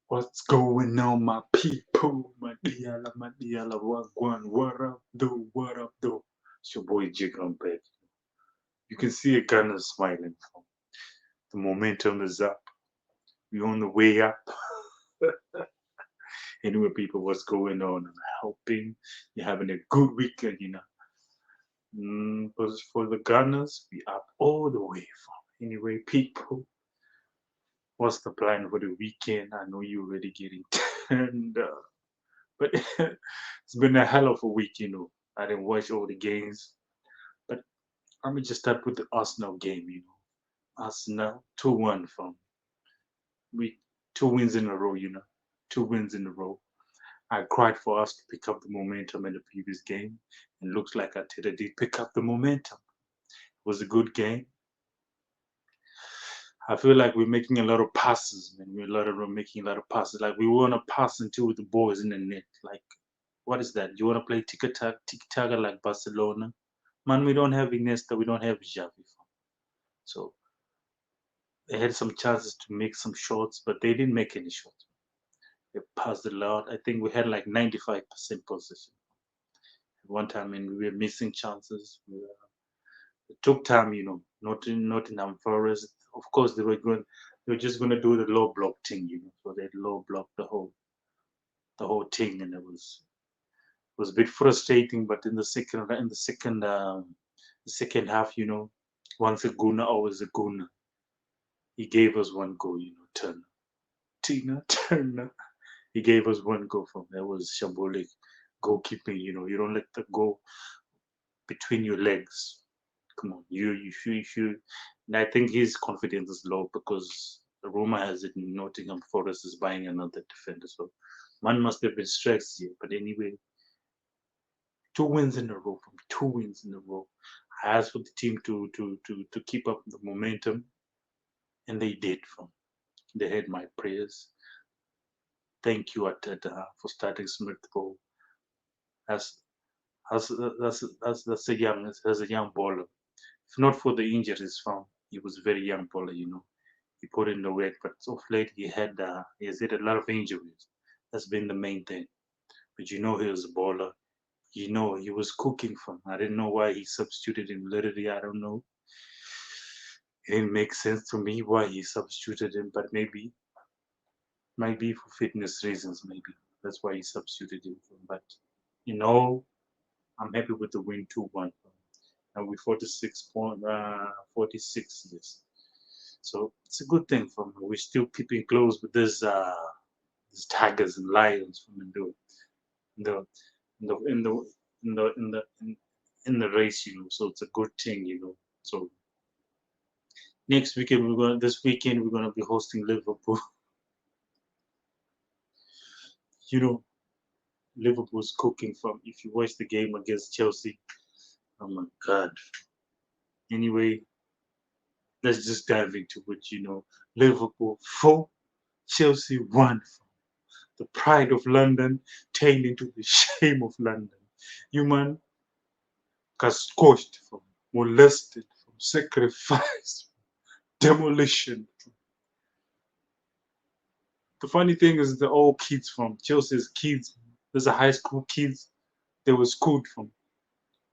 What's going on, my people? My diala, what up, though? It's your boy Jig. I'm back. You can see a gunner smiling. The momentum is up. We're on the way up. Anyway, people, what's going on? I'm hoping you're having a good weekend, But for the gunners, we up all the way from. Anyway, people, what's the plan for the weekend? I know you're already getting turned up. But it's been a hell of a week. I didn't watch all the games, but let me just start with the Arsenal game. Arsenal 2-1 from we 2 wins in a row. 2 wins in a row. I cried for us to pick up the momentum in the previous game, and looks like Arteta did pick up the momentum. It was a good game. I feel like we're making a lot of passes, man. We're making a lot of passes. Like we want to pass into the balls in the net. Like, what is that? You want to play tiki-taka like Barcelona? Man, we don't have Iniesta, we don't have Xavi. So they had some chances to make some shots, but they didn't make any shots. They passed a lot. I think we had like 95% possession at one time, and we were missing chances. It took time. Nottingham Forest. Of course, They were just going to do the low block thing. So they low blocked the whole thing, and it was a bit frustrating. But in the second half, once a Guna, always a Guna. He gave us one goal, Turner. He gave us one goal from that was shambolic goalkeeping. You don't let the goal between your legs. Come on, you. And I think his confidence is low because the rumor has it Nottingham Forest is buying another defender. So man must have been stressed here. But anyway, 2 wins in a row from 2 wins in a row. I asked for the team to keep up the momentum, and they did. They had my prayers. Thank you, Ateta, for starting Smith Rowe. That's that's a young baller. If not for the injuries, he was a very young baller. He put in the work, but of late he has had a lot of injuries. That's been the main thing. But he was a baller. He was cooking from. I didn't know why he substituted him. Literally, I don't know. It didn't make sense to me why he substituted him, but maybe might be for fitness reasons. Maybe that's why he substituted him. But you know, I'm happy with the win 2-1. And we 46 years. So it's a good thing from we're still keeping close with this tigers and lions from the in the in the in the in the in the race. So it's a good thing. So this weekend we're gonna be hosting Liverpool. you know, Liverpool's cooking from. If you watch the game against Chelsea, oh my God. Anyway, let's just dive into it. Liverpool 4, Chelsea 1. The pride of London turned into the shame of London. You man got scorched, molested, sacrificed, demolition. The funny thing is, the old kids from Chelsea's kids. There's a high school kids. They were schooled from.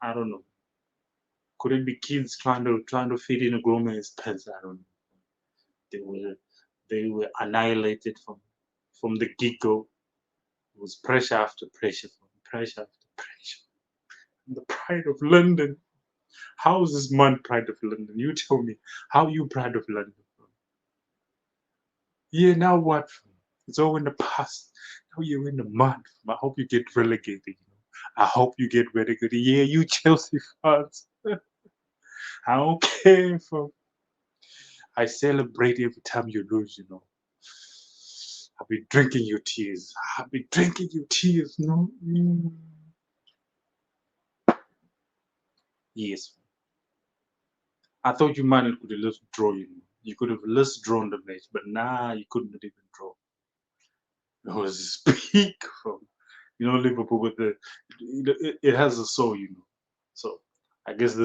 I don't know. Could it be kids trying to fit in a grown man's pants? I don't know. They were they were annihilated from the get go. It was pressure after pressure, pressure after pressure. The pride of London. How is this man pride of London? You tell me. How you proud of London? Yeah, now what? It's all in the past. Now you're in the mud. I hope you get relegated. I hope you get relegated. Yeah, you Chelsea fans. I don't care for. I celebrate every time you lose. I've been drinking your tears. I've been drinking your tears. No. Yes. I thought you might have could have just draw. You could have just drawn the match, but nah, you couldn't even draw. It was peak from Liverpool with it has a soul. So I guess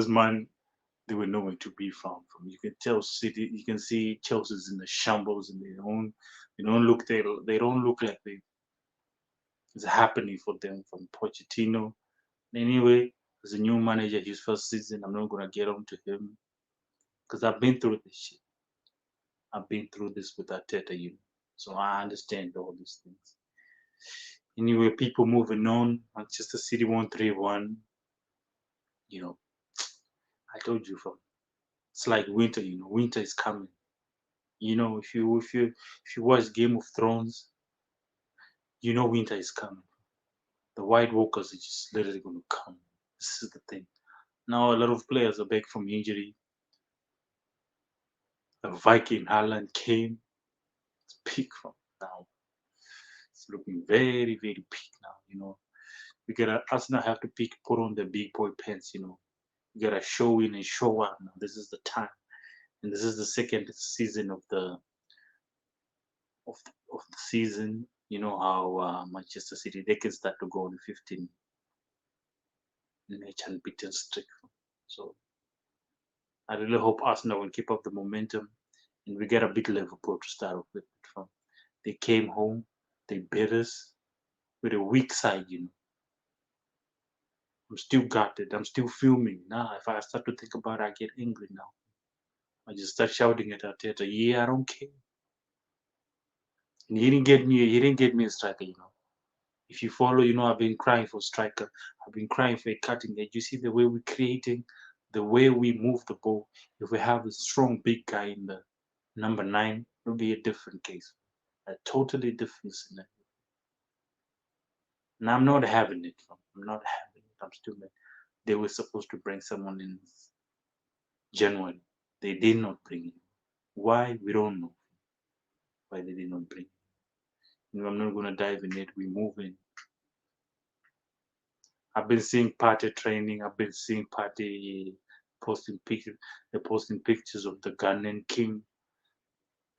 They were nowhere to be found. From you can tell City, you can see Chelsea's in the shambles, and they don't look like they it's happening for them from Pochettino. Anyway, as a new manager, his first season, I'm not gonna get on to him because I've been through this shit. I've been through this with Arteta, so I understand all these things. Anyway, people moving on. Manchester City won 3-1. You know, I told you from it's like winter. Winter is coming. If you watch Game of Thrones, winter is coming. The White Walkers are just literally gonna come. This is the thing. Now a lot of players are back from injury. The Viking Halland came. It's peak from now. It's looking very, very peak now. We gotta Arsenal have to put on the big boy pants. We gotta show in and show out now. This is the time. And this is the second season of the season. You know how Manchester City they can start to go on 15 match unbeaten streak. So I really hope Arsenal will keep up the momentum and we get a big Liverpool to start off with. From they came home, they beat us with a weak side. I'm still gutted. I'm still fuming. Now, if I start to think about it, I get angry now. I just start shouting at Arteta, yeah, I don't care. And he didn't get me a striker. If you follow, I've been crying for striker. I've been crying for a cutting edge. You see the way we're creating, the way we move the ball. If we have a strong big guy in the number 9, it'll be a different case. A totally different scenario. And I'm not having it. I'm not having it. I'm still mad. They were supposed to bring someone in January. They did not bring him. Why? We don't know why they did not bring him. I'm not going to dive in it. We move in. I've been seeing party training. I've been seeing party posting pictures. They're posting pictures of the Ghanaian king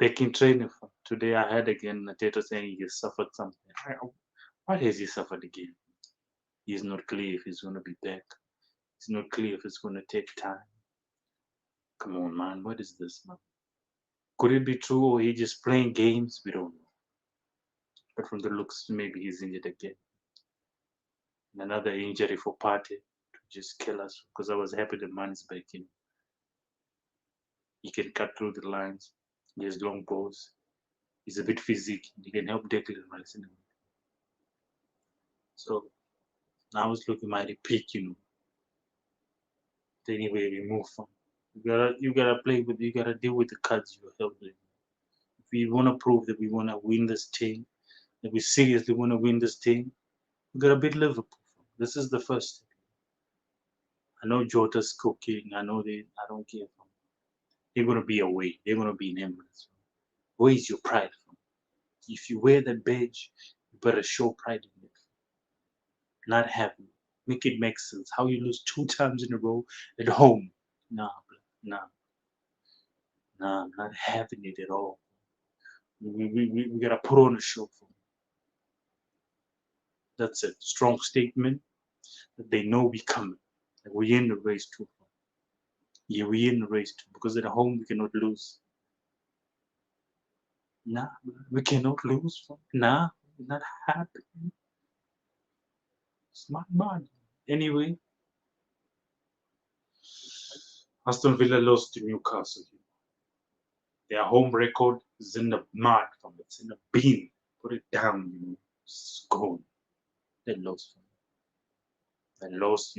back in training. Today I heard again Nateta saying he suffered something. What has he suffered again? He's not clear if he's going to be back. It's not clear if it's going to take time. Come on, man. What is this, man? Could it be true or he just playing games? We don't know. But from the looks, maybe he's injured again. And another injury for Partey to just kill us because I was happy the man's back in. He can cut through the lines. He has long balls. He's a bit physique. He can help Declan Rice. So now it's looking mighty peak. Anyway, we move on. You gotta play with. You gotta deal with the cards you're held with. If we wanna prove that we wanna win this thing, that we seriously wanna win this thing, we gotta beat Liverpool. This is the first step. I know Jota's cooking. I know they. I don't care. They're gonna be away. They're gonna be in Emirates. Where is your pride from? If you wear that badge, you better show pride in it. Not happy. Make it make sense. How you lose 2 times in a row at home? Nah, nah, nah. I'm not having it at all. We gotta put on a show for them. That's a strong statement that they know we coming. That we in the race too. Yeah, we in the race too because at home we cannot lose. Nah, we cannot lose. Nah, not happening. It's not mine. Anyway, Aston Villa lost to Newcastle. Their home record is in the mud, it's in the bin. Put it down. It's gone. They lost. They lost,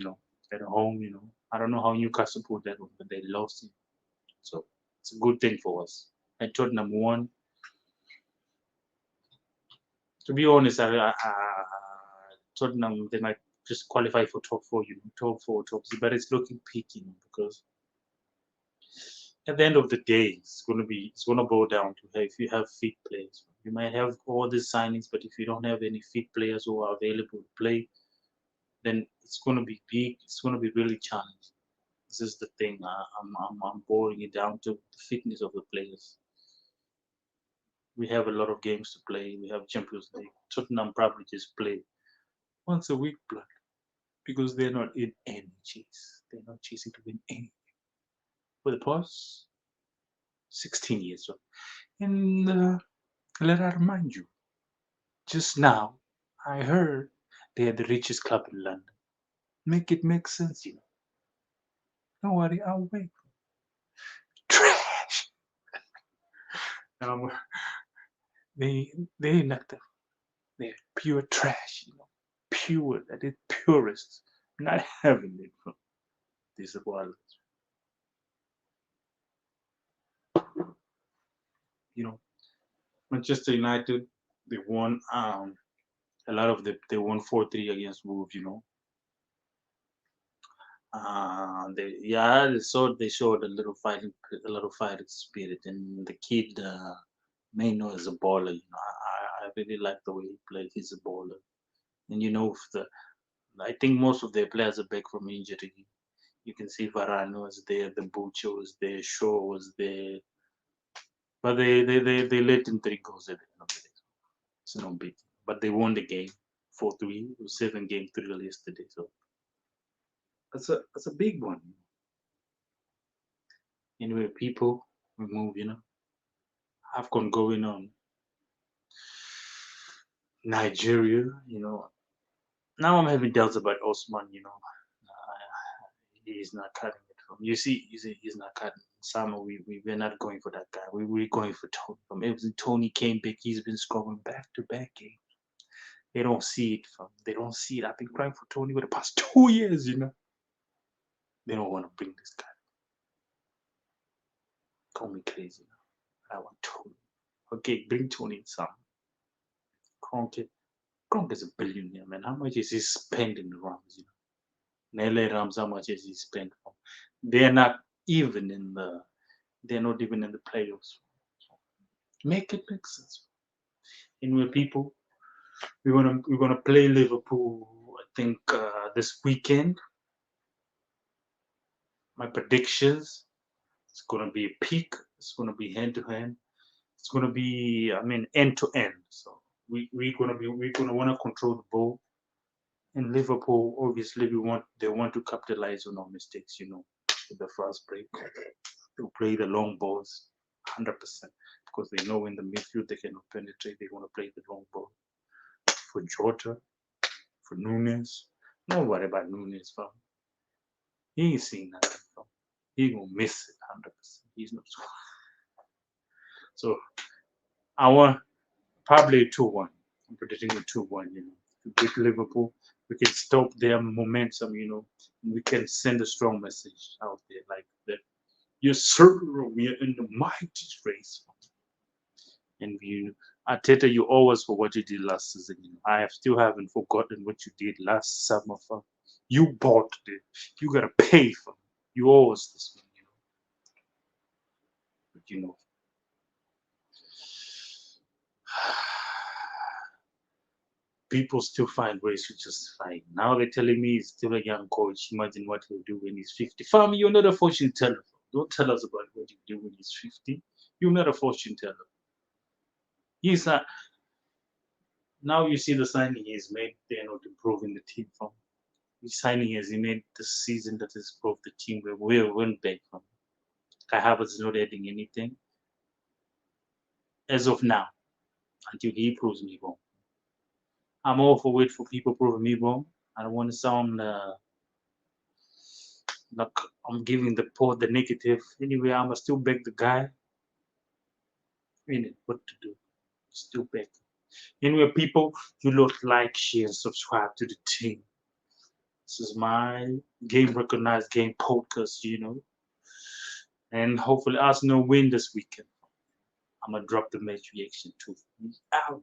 at home. I don't know how Newcastle put that one, but they lost. So it's a good thing for us. And Tottenham won. To be honest, Tottenham they might just qualify for top four, top four, top six, but it's looking peak, because at the end of the day, it's gonna boil down to if you have fit players. You might have all these signings, but if you don't have any fit players who are available to play, then it's gonna be big. It's gonna be really challenging. This is the thing. I'm boiling it down to the fitness of the players. We have a lot of games to play. We have Champions League. Tottenham probably just play once a week, blood, because they're not in any chase. They're not chasing to win anything. for the past 16 years. So, and let I remind you, just now I heard they are the richest club in London. Make it make sense, you know. Don't worry, I'll wait. Trash. Um, they they not the they're pure trash, you know. Pure, that is purest. Not having it from this world. You know, Manchester United, they won a lot of they won 4-3 against Wolves, you know. They showed a little fighting spirit, and the kid Maino is a baller. You know, I really like the way he plays. He's a baller, and you know, I think most of their players are back from injury. You can see Varane was there, the Bucho was there, Shaw was there, but they let in 3 goals at the end of the day. It's no big, but they won the game 4-3. It was 7-game thrill yesterday, so that's a big one. Anyway, people, we move. You know, AFCON going on. Nigeria, you know. Now I'm having doubts about Osman. You know, he's not cutting it from. You see, he's not cutting. Summer, we're not going for that guy. We're going for Tony. From ever since Tony came back, he's been scoring back to back games. They don't see it from. They don't see it. I've been crying for Tony for the past 2 years. You know, they don't want to bring this guy. Call me crazy now. I want Tony. Okay, bring Tony in some. Kronk, Kronk is a billionaire, man. How much is he spending the Rams? You know, Nele Rams, how much is he spent from? They're not even in the. They're not even in the playoffs. Make it make sense. Anyway, people, we're gonna play Liverpool. I think this weekend. My predictions. It's gonna be a peak. It's gonna be hand to hand. It's gonna be, I mean, end to end. So we're gonna want to control the ball. In Liverpool, obviously, they want to capitalize on our mistakes. You know, with the fast break, to play the long balls, 100%, because they know in the midfield they cannot penetrate. They want to play the long ball for Jota, for Nunes. Don't worry about Nunes, fam. He ain't seeing nothing, fam. He gonna miss it 100%. He's not. So I want probably 2-1. I'm predicting a 2-1. You know, to beat Liverpool, we can stop their momentum. You know, and we can send a strong message out there like that. Yes, sir, we are in the mighty race. And you, Arteta, you owe us for what you did last season. You know, I have still haven't forgotten what you did last summer. For you bought it, you gotta pay for it. You owe us this one. You know, but you know, people still find ways to justify it. Now they're telling me he's still a young coach. Imagine what he'll do when he's 50. Fam, you're not a fortune teller. Don't tell us about what you do when he's 50. You're not a fortune teller. He's not. Now you see the signing he's made. They're not improving the team from. Which signing has he made this season that has improved the team where we went back from? Kai Havertz is not adding anything as of now until he proves me wrong. I'm all for wait for people proving me wrong. I don't want to sound like I'm giving the negative. Anyway, I'ma still beg the guy. In it, what to do? Still beg. Anyway, people, you look like, share, and subscribe to the team. This is my game recognized game podcast, you know. And hopefully Arsenal win this weekend. I'm gonna drop the match reaction too. Out.